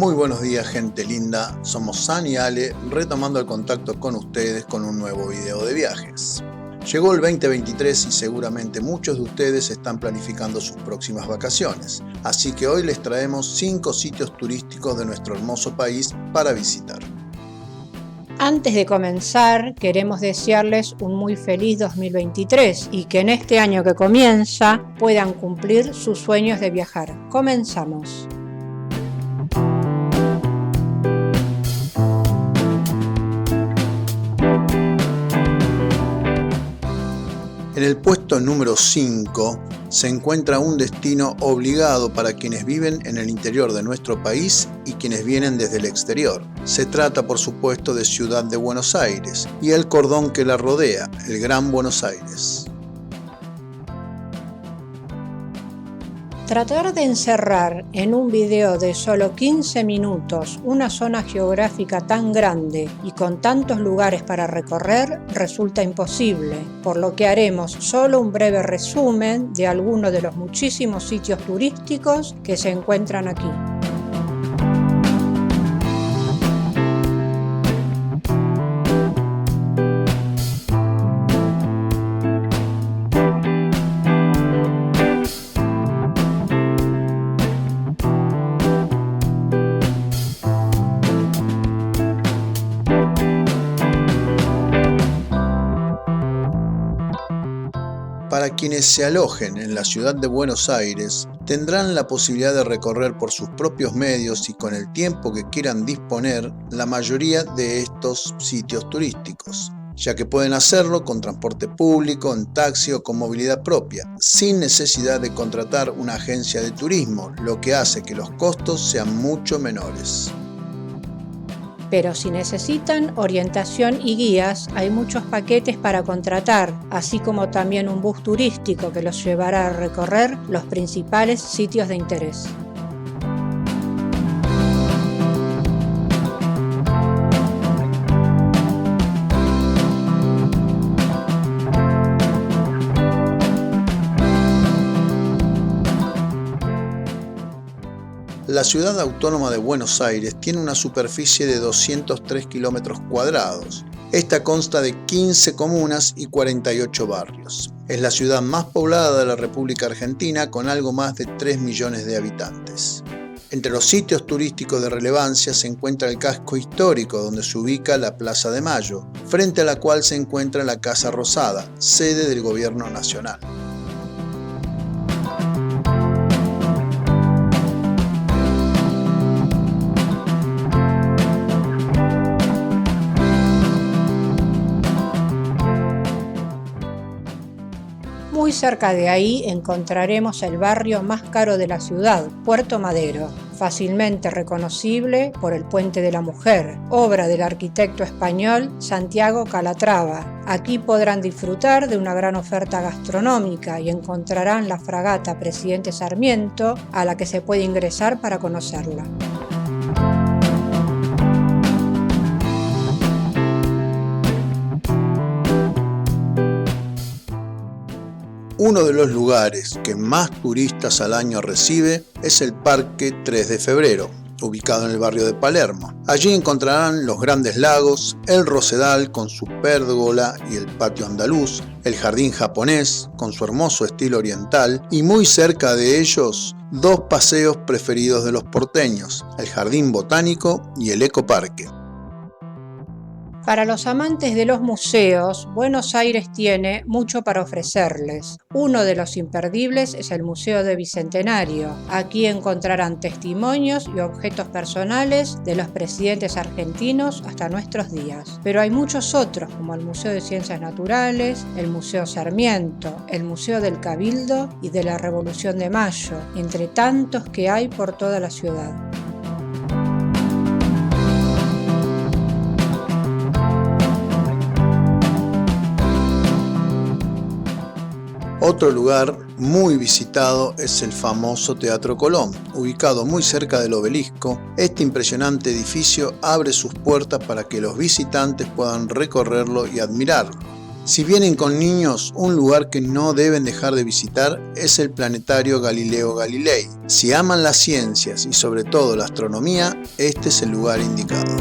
Muy buenos días, gente linda. Somos San y Ale, retomando el contacto con ustedes con un nuevo video de viajes. Llegó el 2023 y seguramente muchos de ustedes están planificando sus próximas vacaciones, así que hoy les traemos 5 sitios turísticos de nuestro hermoso país para visitar. Antes de comenzar, queremos desearles un muy feliz 2023 y que en este año que comienza puedan cumplir sus sueños de viajar. Comenzamos. En el puesto número 5 se encuentra un destino obligado para quienes viven en el interior de nuestro país y quienes vienen desde el exterior. Se trata, por supuesto, de Ciudad de Buenos Aires y el cordón que la rodea, el Gran Buenos Aires. Tratar de encerrar en un video de solo 15 minutos una zona geográfica tan grande y con tantos lugares para recorrer resulta imposible, por lo que haremos solo un breve resumen de algunos de los muchísimos sitios turísticos que se encuentran aquí. Para quienes se alojen en la ciudad de Buenos Aires, tendrán la posibilidad de recorrer por sus propios medios y con el tiempo que quieran disponer la mayoría de estos sitios turísticos, ya que pueden hacerlo con transporte público, en taxi o con movilidad propia, sin necesidad de contratar una agencia de turismo, lo que hace que los costos sean mucho menores. Pero si necesitan orientación y guías, hay muchos paquetes para contratar, así como también un bus turístico que los llevará a recorrer los principales sitios de interés. La ciudad autónoma de Buenos Aires tiene una superficie de 203 kilómetros cuadrados. Esta consta de 15 comunas y 48 barrios. Es la ciudad más poblada de la República Argentina con algo más de 3 millones de habitantes. Entre los sitios turísticos de relevancia se encuentra el casco histórico donde se ubica la Plaza de Mayo, frente a la cual se encuentra la Casa Rosada, sede del Gobierno Nacional. Muy cerca de ahí encontraremos el barrio más caro de la ciudad, Puerto Madero, fácilmente reconocible por el Puente de la Mujer, obra del arquitecto español Santiago Calatrava. Aquí podrán disfrutar de una gran oferta gastronómica y encontrarán la fragata Presidente Sarmiento, a la que se puede ingresar para conocerla. Uno de los lugares que más turistas al año recibe es el Parque 3 de Febrero, ubicado en el barrio de Palermo. Allí encontrarán los grandes lagos, el Rosedal con su pérgola y el patio andaluz, el jardín japonés con su hermoso estilo oriental y muy cerca de ellos, 2 paseos preferidos de los porteños, el jardín botánico y el ecoparque. Para los amantes de los museos, Buenos Aires tiene mucho para ofrecerles. Uno de los imperdibles es el Museo de Bicentenario. Aquí encontrarán testimonios y objetos personales de los presidentes argentinos hasta nuestros días. Pero hay muchos otros, como el Museo de Ciencias Naturales, el Museo Sarmiento, el Museo del Cabildo y de la Revolución de Mayo, entre tantos que hay por toda la ciudad. Otro lugar muy visitado es el famoso Teatro Colón, ubicado muy cerca del obelisco. Este impresionante edificio abre sus puertas para que los visitantes puedan recorrerlo y admirarlo. Si vienen con niños, un lugar que no deben dejar de visitar es el planetario Galileo Galilei. Si aman las ciencias y sobre todo la astronomía, este es el lugar indicado.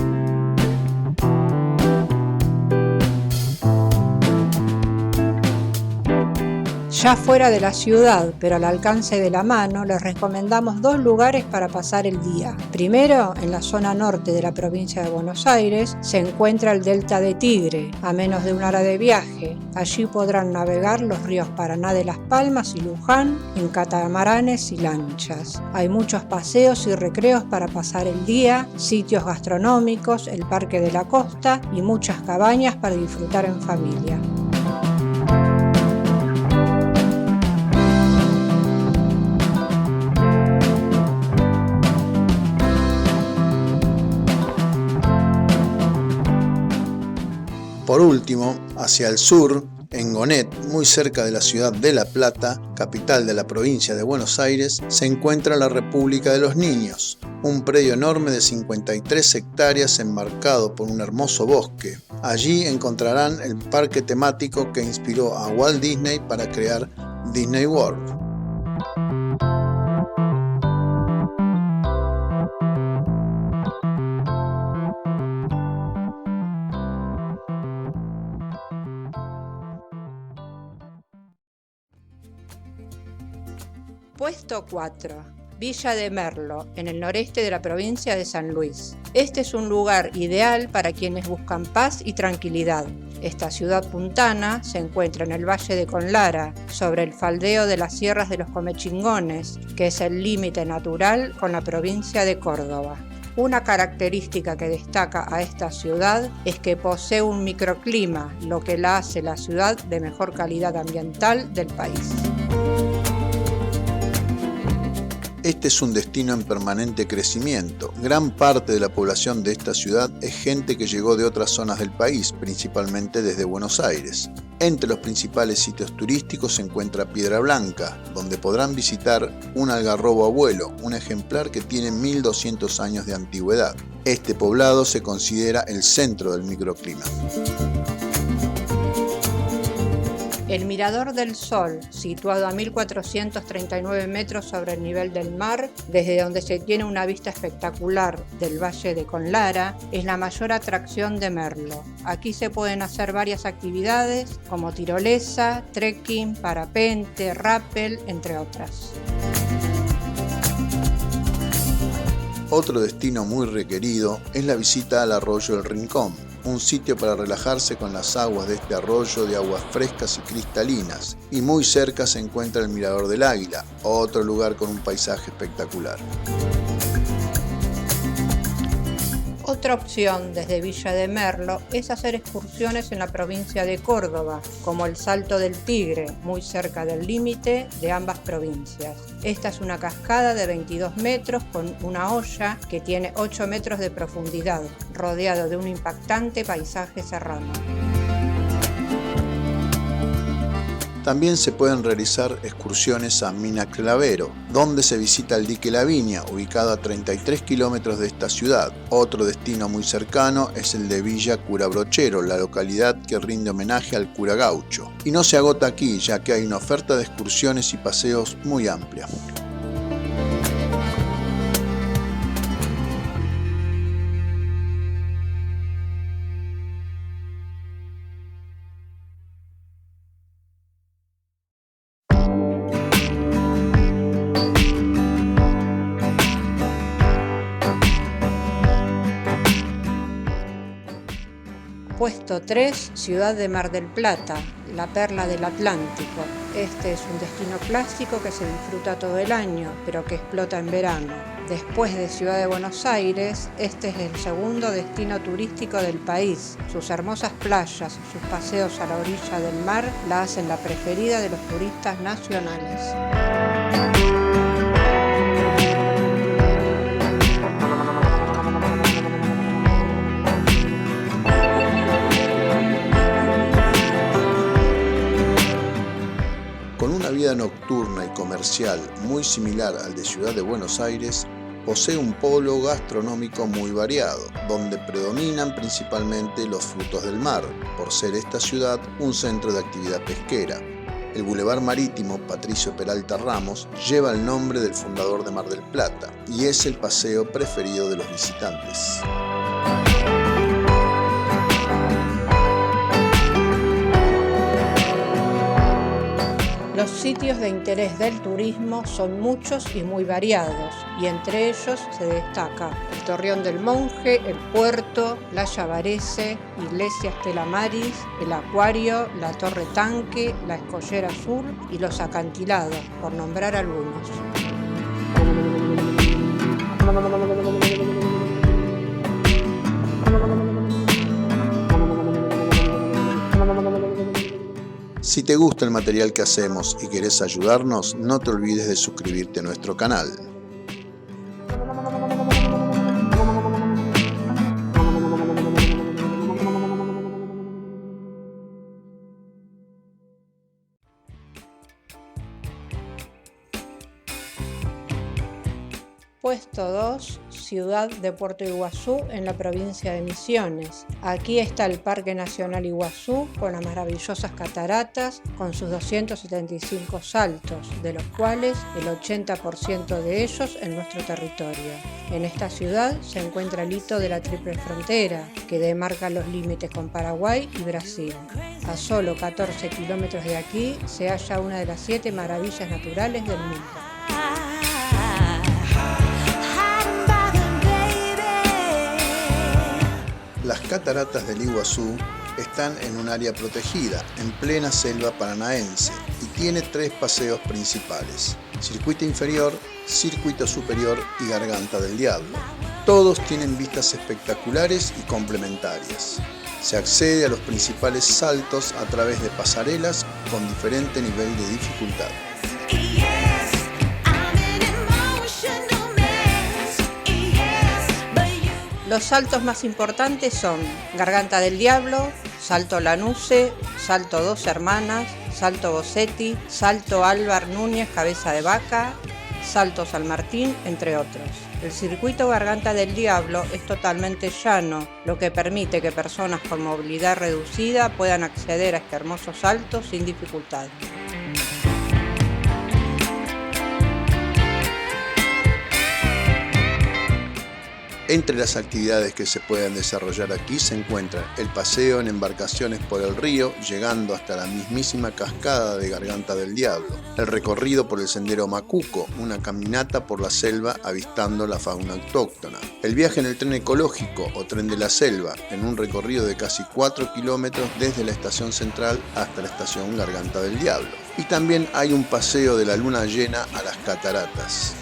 Ya fuera de la ciudad, pero al alcance de la mano, les recomendamos dos lugares para pasar el día. Primero, en la zona norte de la provincia de Buenos Aires, se encuentra el Delta de Tigre, a menos de 1 hora de viaje. Allí podrán navegar los ríos Paraná de Las Palmas y Luján en catamaranes y lanchas. Hay muchos paseos y recreos para pasar el día, sitios gastronómicos, el Parque de la Costa y muchas cabañas para disfrutar en familia. Por último, hacia el sur, en Gonet, muy cerca de la ciudad de La Plata, capital de la provincia de Buenos Aires, se encuentra la República de los Niños, un predio enorme de 53 hectáreas enmarcado por un hermoso bosque. Allí encontrarán el parque temático que inspiró a Walt Disney para crear Disney World. Puesto 4. Villa de Merlo, en el noreste de la provincia de San Luis. Este es un lugar ideal para quienes buscan paz y tranquilidad. Esta ciudad puntana se encuentra en el Valle de Conlara, sobre el faldeo de las Sierras de los Comechingones, que es el límite natural con la provincia de Córdoba. Una característica que destaca a esta ciudad es que posee un microclima, lo que la hace la ciudad de mejor calidad ambiental del país. Este es un destino en permanente crecimiento. Gran parte de la población de esta ciudad es gente que llegó de otras zonas del país, principalmente desde Buenos Aires. Entre los principales sitios turísticos se encuentra Piedra Blanca, donde podrán visitar un algarrobo abuelo, un ejemplar que tiene 1200 años de antigüedad. Este poblado se considera el centro del microclima. El Mirador del Sol, situado a 1439 metros sobre el nivel del mar, desde donde se tiene una vista espectacular del Valle de Conlara, es la mayor atracción de Merlo. Aquí se pueden hacer varias actividades como tirolesa, trekking, parapente, rappel, entre otras. Otro destino muy requerido es la visita al arroyo El Rincón, un sitio para relajarse con las aguas de este arroyo de aguas frescas y cristalinas, y muy cerca se encuentra el Mirador del Águila, otro lugar con un paisaje espectacular. Otra opción desde Villa de Merlo es hacer excursiones en la provincia de Córdoba, como el Salto del Tigre, muy cerca del límite de ambas provincias. Esta es una cascada de 22 metros con una hoya que tiene 8 metros de profundidad, rodeado de un impactante paisaje serrano. También se pueden realizar excursiones a Mina Clavero, donde se visita el dique La Viña, ubicado a 33 kilómetros de esta ciudad. Otro destino muy cercano es el de Villa Cura Brochero, la localidad que rinde homenaje al cura gaucho. Y no se agota aquí, ya que hay una oferta de excursiones y paseos muy amplia. Puesto 3, Ciudad de Mar del Plata, la perla del Atlántico. Este es un destino clásico que se disfruta todo el año, pero que explota en verano. Después de Ciudad de Buenos Aires, este es el segundo destino turístico del país. Sus hermosas playas y sus paseos a la orilla del mar la hacen la preferida de los turistas nacionales. Con una vida nocturna y comercial muy similar al de Ciudad de Buenos Aires, Posee un polo gastronómico muy variado, donde predominan principalmente los frutos del mar, por ser esta ciudad un centro de actividad pesquera. El Boulevard Marítimo Patricio Peralta Ramos lleva el nombre del fundador de Mar del Plata y es el paseo preferido de los visitantes. Los sitios de interés del turismo son muchos y muy variados, y entre ellos se destaca el Torreón del Monje, el Puerto, la Yabarese, Iglesia Estela Maris, el Acuario, la Torre Tanque, la Escollera Sur y los acantilados, por nombrar algunos. Si te gusta el material que hacemos y querés ayudarnos, no te olvides de suscribirte a nuestro canal. Puesto 2, ciudad de Puerto Iguazú en la provincia de Misiones. Aquí está el Parque Nacional Iguazú con las maravillosas cataratas con sus 275 saltos, de los cuales el 80% de ellos en nuestro territorio. En esta ciudad se encuentra el hito de la Triple Frontera, que demarca los límites con Paraguay y Brasil. A solo 14 kilómetros de aquí se halla una de las 7 maravillas naturales del mundo. Las cataratas del Iguazú están en un área protegida, en plena selva paranaense, y tiene 3 paseos principales: Circuito Inferior, Circuito Superior y Garganta del Diablo. Todos tienen vistas espectaculares y complementarias. Se accede a los principales saltos a través de pasarelas con diferente nivel de dificultad. Los saltos más importantes son Garganta del Diablo, Salto Lanuse, Salto Dos Hermanas, Salto Bossetti, Salto Álvar Núñez Cabeza de Vaca, Salto San Martín, entre otros. El circuito Garganta del Diablo es totalmente llano, lo que permite que personas con movilidad reducida puedan acceder a este hermoso salto sin dificultad. Entre las actividades que se pueden desarrollar aquí se encuentran el paseo en embarcaciones por el río, llegando hasta la mismísima cascada de Garganta del Diablo, el recorrido por el sendero Macuco, una caminata por la selva avistando la fauna autóctona, el viaje en el tren ecológico o tren de la selva, en un recorrido de casi 4 kilómetros desde la estación central hasta la estación Garganta del Diablo. Y también hay un paseo de la luna llena a las cataratas.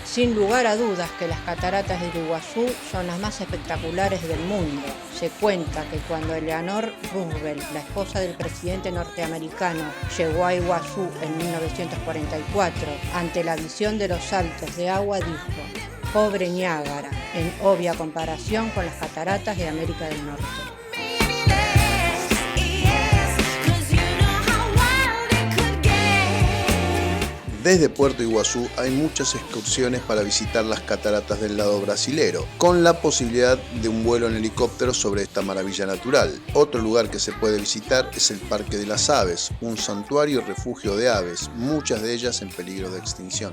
Sin lugar a dudas que las cataratas del Iguazú son las más espectaculares del mundo. Se cuenta que cuando Eleanor Roosevelt, la esposa del presidente norteamericano, llegó a Iguazú en 1944, ante la visión de los saltos de agua dijo: "Pobre Niágara", en obvia comparación con las cataratas de América del Norte. Desde Puerto Iguazú hay muchas excursiones para visitar las cataratas del lado brasilero, con la posibilidad de un vuelo en helicóptero sobre esta maravilla natural. Otro lugar que se puede visitar es el Parque de las Aves, un santuario y refugio de aves, muchas de ellas en peligro de extinción.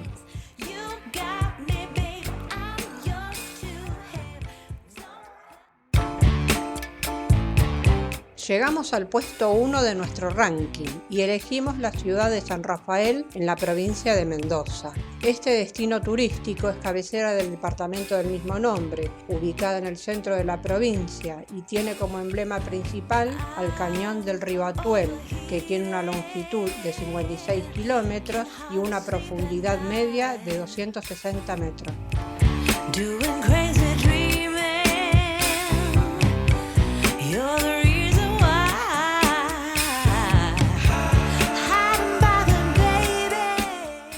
Llegamos al puesto 1 de nuestro ranking y elegimos la ciudad de San Rafael en la provincia de Mendoza. Este destino turístico es cabecera del departamento del mismo nombre, ubicada en el centro de la provincia, y tiene como emblema principal al cañón del río Atuel, que tiene una longitud de 56 kilómetros y una profundidad media de 260 metros.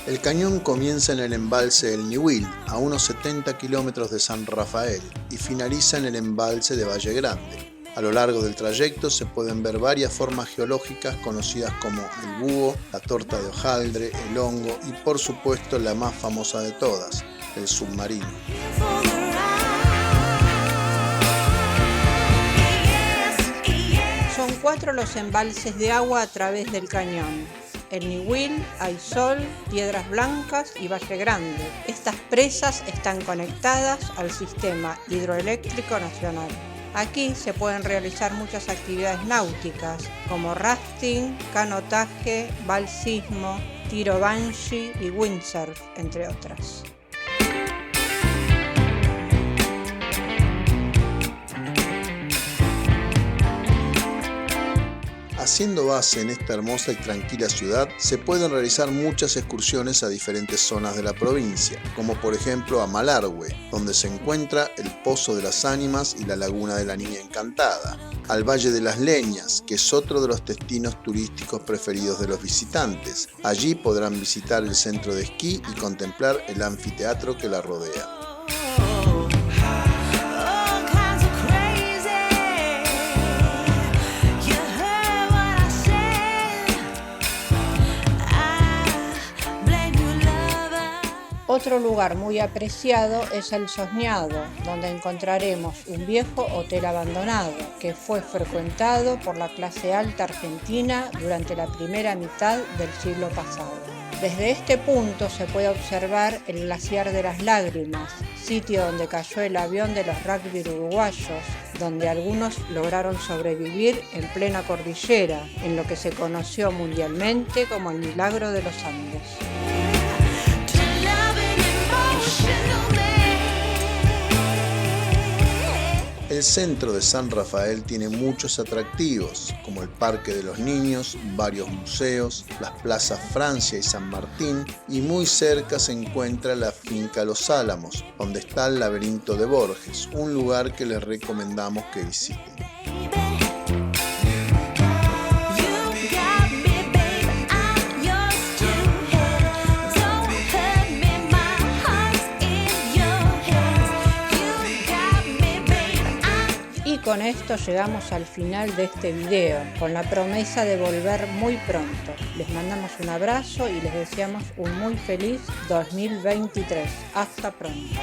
El cañón comienza en el embalse del Ñihuil, a unos 70 kilómetros de San Rafael, y finaliza en el embalse de Valle Grande. A lo largo del trayecto se pueden ver varias formas geológicas conocidas como el búho, la torta de hojaldre, el hongo y por supuesto la más famosa de todas, el submarino. Son 4 los embalses de agua a través del cañón: el Niwil, Aysol, Piedras Blancas y Valle Grande. Estas presas están conectadas al Sistema Hidroeléctrico Nacional. Aquí se pueden realizar muchas actividades náuticas como rafting, canotaje, balsismo, tiro bungee y windsurf, entre otras. Haciendo base en esta hermosa y tranquila ciudad, se pueden realizar muchas excursiones a diferentes zonas de la provincia, como por ejemplo a Malargüe, donde se encuentra el Pozo de las Ánimas y la Laguna de la Niña Encantada, al Valle de las Leñas, que es otro de los destinos turísticos preferidos de los visitantes. Allí podrán visitar el centro de esquí y contemplar el anfiteatro que la rodea. Otro lugar muy apreciado es el Sosñado, donde encontraremos un viejo hotel abandonado que fue frecuentado por la clase alta argentina durante la primera mitad del siglo pasado. Desde este punto se puede observar el glaciar de las Lágrimas, sitio donde cayó el avión de los rugby uruguayos, donde algunos lograron sobrevivir en plena cordillera, en lo que se conoció mundialmente como el Milagro de los Andes. El centro de San Rafael tiene muchos atractivos, como el Parque de los Niños, varios museos, las plazas Francia y San Martín, y muy cerca se encuentra la finca Los Álamos, donde está el laberinto de Borges, un lugar que les recomendamos que visiten. Con esto llegamos al final de este video, con la promesa de volver muy pronto. Les mandamos un abrazo y les deseamos un muy feliz 2023. Hasta pronto.